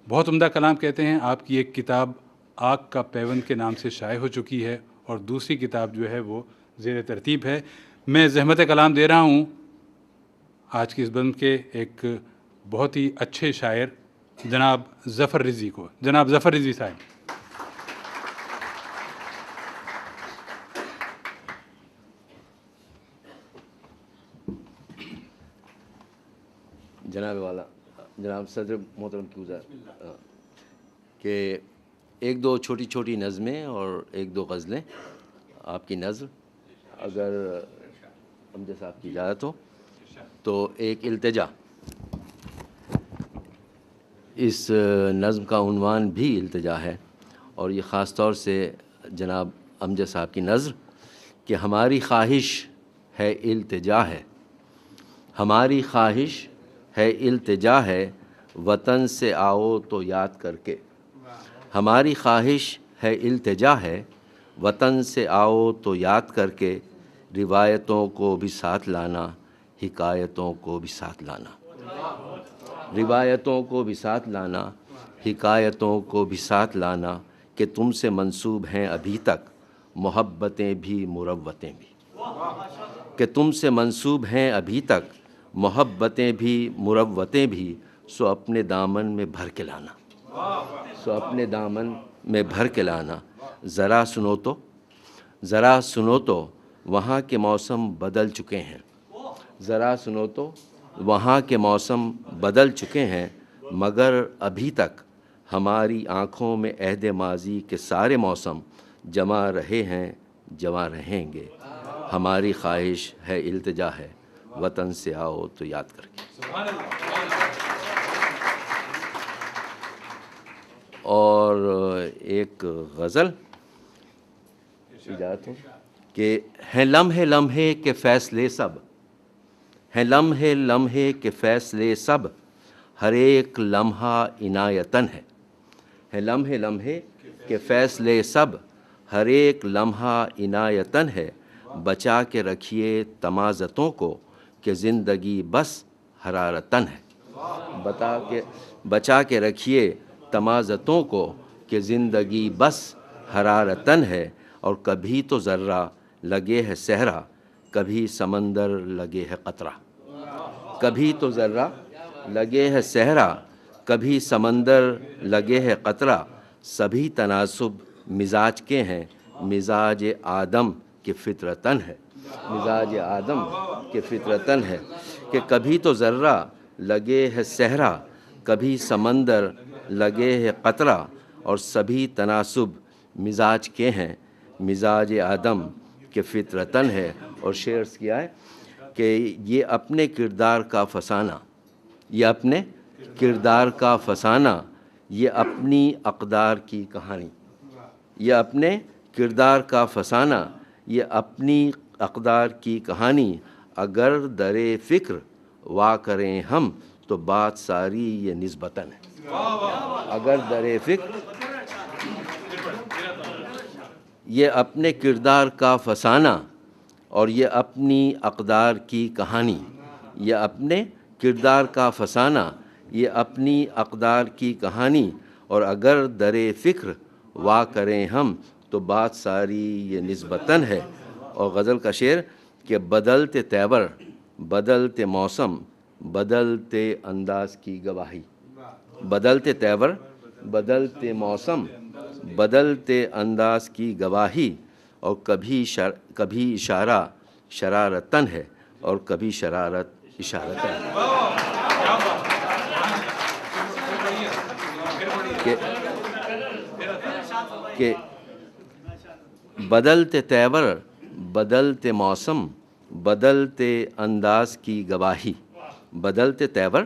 بہت عمدہ کلام کہتے ہیں. آپ کی ایک کتاب آگ کا پیوند کے نام سے شائع ہو چکی ہے اور دوسری کتاب جو ہے وہ زیر ترتیب ہے. میں زحمت کلام دے رہا ہوں آج کی اس بند کے ایک بہت ہی اچھے شاعر جناب ظفر رضوی کو. جناب ظفر رضوی صاحب. جناب صدر محترم کی گزار کہ ایک دو چھوٹی چھوٹی نظمیں اور ایک دو غزلیں آپ کی نظر اگر امجد صاحب کی اجازت ہو تو ایک التجا. اس نظم کا عنوان بھی التجا ہے اور یہ خاص طور سے جناب امجد صاحب کی نظر کہ ہماری خواہش ہے التجا ہے، ہماری خواہش ہے التجا ہے، وطن سے آؤ تو یاد کر کے. ہماری خواہش ہے التجا ہے، وطن سے آؤ تو یاد کر کے، روایتوں کو بھی ساتھ لانا، حکایتوں کو بھی ساتھ لانا. روایتوں کو بھی ساتھ لانا، حکایتوں کو بھی ساتھ لانا، کہ تم سے منسوب ہیں ابھی تک محبتیں بھی مروتیں بھی. کہ تم سے منسوب ہیں ابھی تک محبتیں بھی مروتیں بھی، سو اپنے دامن میں بھر کے لانا، سو اپنے دامن میں بھر کے لانا. ذرا سنو تو، ذرا سنو تو وہاں کے موسم بدل چکے ہیں. ذرا سنو تو وہاں کے موسم بدل چکے ہیں، مگر ابھی تک ہماری آنکھوں میں عہد ماضی کے سارے موسم جمع رہے ہیں، جمع رہیں گے. ہماری خواہش ہے التجا ہے، وطن سے آؤ تو یاد کر کے. اور ایک غزل اجازت ہو کہ ہیں لمحے لمحے کے فیصلے سب، ہیں لمحے لمحے کے فیصلے سب، ہر ایک لمحہ عنایتن ہے. ہیں لمحے لمحے کے فیصلے سب، ہر ایک لمحہ عنایتن ہے. بچا کے رکھیے تمازتوں کو کہ زندگی بس حرارتن ہے. بچا کے رکھیے تمازتوں کو کہ زندگی بس حرارتن ہے. اور کبھی تو ذرہ لگے ہے صحرا، کبھی سمندر لگے ہے قطرہ. کبھی تو ذرہ لگے ہے صحرا، کبھی سمندر لگے ہے قطرہ. سبھی تناسب مزاج کے ہیں، مزاج آدم کے فطرتن ہے. مزاج آدم کے فطرتن ہے. کہ کبھی تو ذرہ لگے ہے صحرا، کبھی سمندر لگے ہے قطرہ. اور سبھی تناسب مزاج کے ہیں، مزاج آدم کے فطرتن ہے. اور شعر کیا ہے کہ یہ اپنے کردار کا فسانہ، یہ اپنے کردار کا فسانہ، یہ اپنی اقدار کی کہانی. یہ اپنے کردار کا فسانہ، یہ اپنی اقدار کی کہانی. اگر در فکر وا کریں ہم تو بات ساری یہ نسبتاً ہے. اگر در فکر یہ اپنے کردار کا فسانہ اور یہ اپنی اقدار کی کہانی. یہ اپنے کردار کا فسانہ، یہ اپنی اقدار کی کہانی. اور اگر در فکر وا کریں ہم تو بات ساری یہ نسبتاً ہے. اور غزل کا شعر کہ بدلتے تیور، بدلتے موسم، بدلتے انداز کی گواہی. بدلتے تیور، بدلتے موسم، بدلتے انداز کی گواہی. اور کبھی اشارہ شرارتن ہے اور کبھی شرارت اشارتن ہے. کہ بدلتے تیور، بدلتے موسم، بدلتے انداز کی گواہی. بدلتے تیور،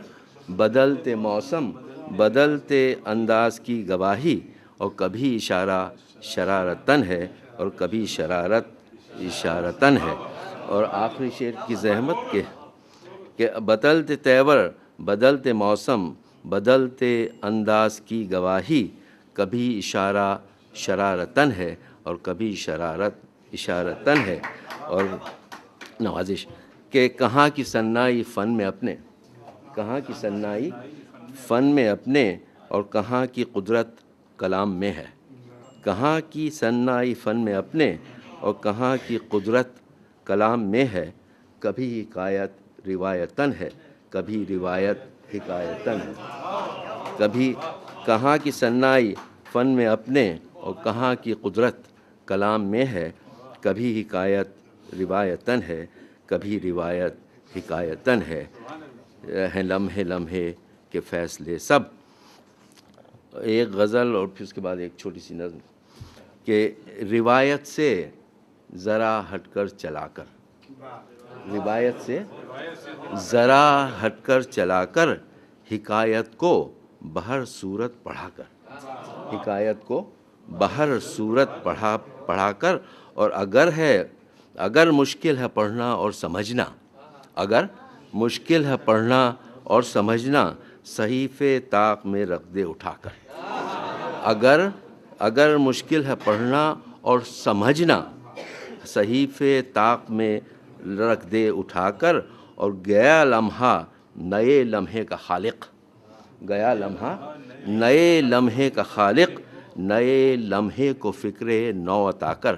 بدلتے موسم، بدلتے انداز کی گواہی. اور کبھی اشارہ شرارتن ہے اور کبھی شرارت اشارتن ہے. اور آخری شعر کی زحمت کہ بدلتے تیور، بدلتے موسم، بدلتے انداز کی گواہی. کبھی اشارہ شرارتن ہے اور کبھی شرارت اشارتن ہے. اور نوازش کہ کہاں کی صنائی فن میں اپنے، کہاں کی صنائی فن میں اپنے، اور کہاں کی قدرت کلام میں ہے، کہاں کی صنائی فن میں اپنے اور کہاں کی قدرت کلام میں ہے، کبھی حکایت روایتاً ہے، کبھی روایت حکایتاً ہے، کبھی کہاں کی صنائی فن میں اپنے اور کہاں کی قدرت کلام میں ہے، کبھی حکایت روایتاً ہے، کبھی روایت حکایتاً ہے، ہیں لمحے لمحے کے فیصلے سب۔ ایک غزل اور پھر اس کے بعد ایک چھوٹی سی نظم کہ روایت سے ذرا ہٹ کر چلا کر، روایت سے ذرا ہٹ کر چلا کر، حکایت کو بہر صورت پڑھا کر، حکایت کو بہر صورت پڑھا کر، اور اگر مشکل ہے پڑھنا اور سمجھنا، اگر مشکل ہے پڑھنا اور سمجھنا، صحیفے طاق میں رکھ دے اٹھا کر، اگر مشکل ہے پڑھنا اور سمجھنا، صحیفے طاق میں رکھ دے اٹھا کر، اور گیا لمحہ نئے لمحے کا خالق، گیا لمحہ نئے لمحے کا خالق، نئے لمحے کو فکر نو عطا کر،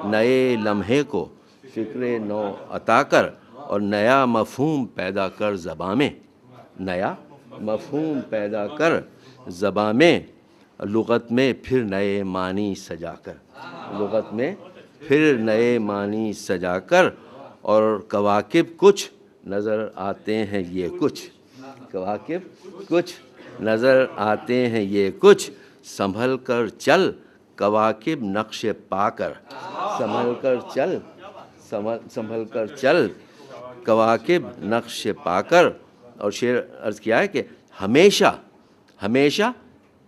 نئے لمحے کو فکر نو عطا کر، اور نیا مفہوم پیدا کر زباں میں، نیا مفہوم پیدا کر زباں میں، لغت میں پھر نئے معنی سجا کر، لغت میں پھر نئے معنی سجا کر، اور کواکب کچھ نظر آتے ہیں یہ کچھ، کواکب کچھ نظر آتے ہیں یہ کچھ، سنبھل کر چل کواکب نقش پا کر، سنبھل کر چل، سنبھل کر چل کواکب نقش پا کر۔ اور شعر عرض کیا ہے کہ ہمیشہ ہمیشہ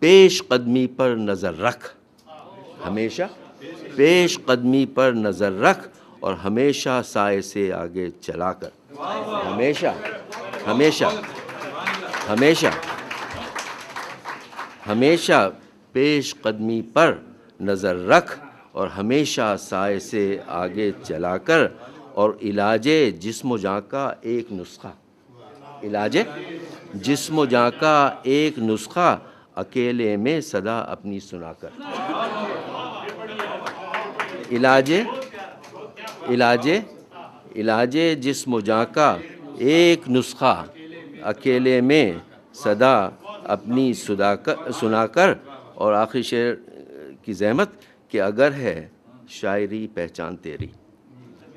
پیش قدمی پر نظر رکھ، ہمیشہ پیش قدمی پر نظر رکھ، اور ہمیشہ سائے سے آگے چلا کر، ہمیشہ ہمیشہ ہمیشہ ہمیشہ پیش قدمی پر نظر رکھ، اور ہمیشہ سائے سے آگے چلا کر، اور علاج جسم و جاں کا ایک نسخہ، علاج جسم و جاں کا ایک نسخہ، اکیلے میں صدا اپنی سنا کر، علاج جسم و جاں کا ایک نسخہ، اکیلے میں صدا اپنی سنا کر۔ اور آخری شعر کی زحمت کہ اگر ہے شاعری پہچان تیری،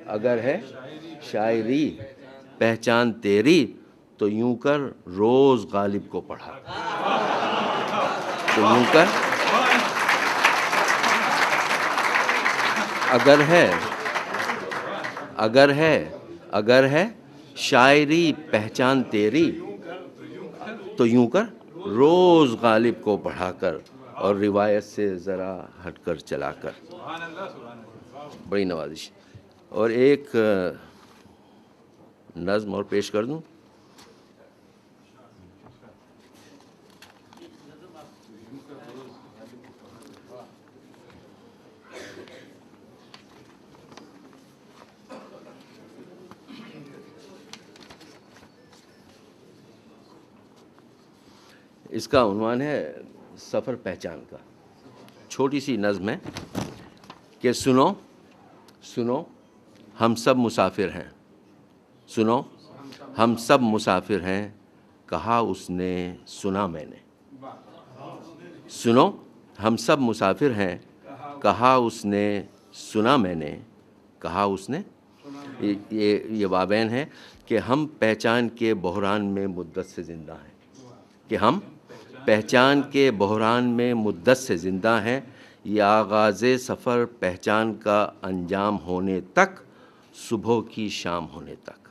اگر ہے شاعری پہچان تیری، تو یوں کر روز غالب کو پڑھا، تو یوں کر اگر ہے شاعری پہچان تیری، تو یوں کر روز غالب کو پڑھا کر، اور روایت سے ذرا ہٹ کر چلا کر۔ بڑی نوازش۔ اور ایک نظم اور پیش کر دوں۔ اس کا عنوان ہے سفر پہچان کا۔ چھوٹی سی نظم ہے کہ سنو سنو ہم سب مسافر ہیں، سنو ہم سب مسافر ہیں، کہا اس نے سنا میں نے، سنو ہم سب مسافر ہیں، کہا اس نے سنا میں نے، کہا اس نے۔ یہ بابین ہے کہ ہم پہچان کے بحران میں مدت سے زندہ ہیں، کہ ہم پہچان کے بحران میں مدت سے زندہ ہیں، یہ آغاز سفر پہچان کا انجام ہونے تک، صبح کی شام ہونے تک،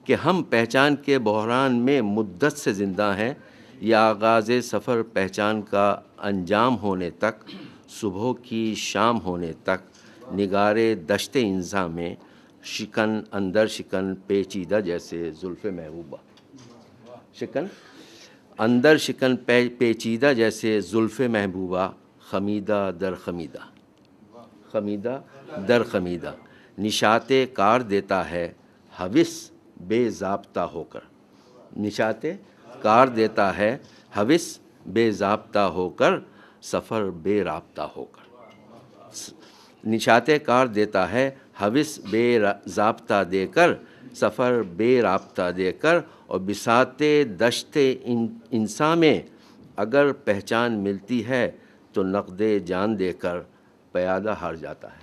کہ ہم پہچان کے بحران میں مدت سے زندہ ہیں، یہ آغاز سفر پہچان کا انجام ہونے تک، صبح کی شام ہونے تک، نگارے دشت انزا میں شکن اندر شکن پیچیدہ جیسے زلف محبوبہ، شکن اندر شکن پیچیدہ جیسے زلف محبوبہ، خمیدہ در خمیدہ، خمیدہ در خمیدہ، نشاط کار دیتا ہے ہوس بے ضابطہ ہو کر، نشاط کار دیتا ہے حوث بے ضابطہ ہو کر، سفر بے رابطہ ہو کر۔ نشاط کار دیتا ہے حوث بے ضابطہ دے کر، سفر بے رابطہ دے کر، اور بساط دشت انسان میں اگر پہچان ملتی ہے تو نقد جان دے کر پیادہ ہار جاتا ہے۔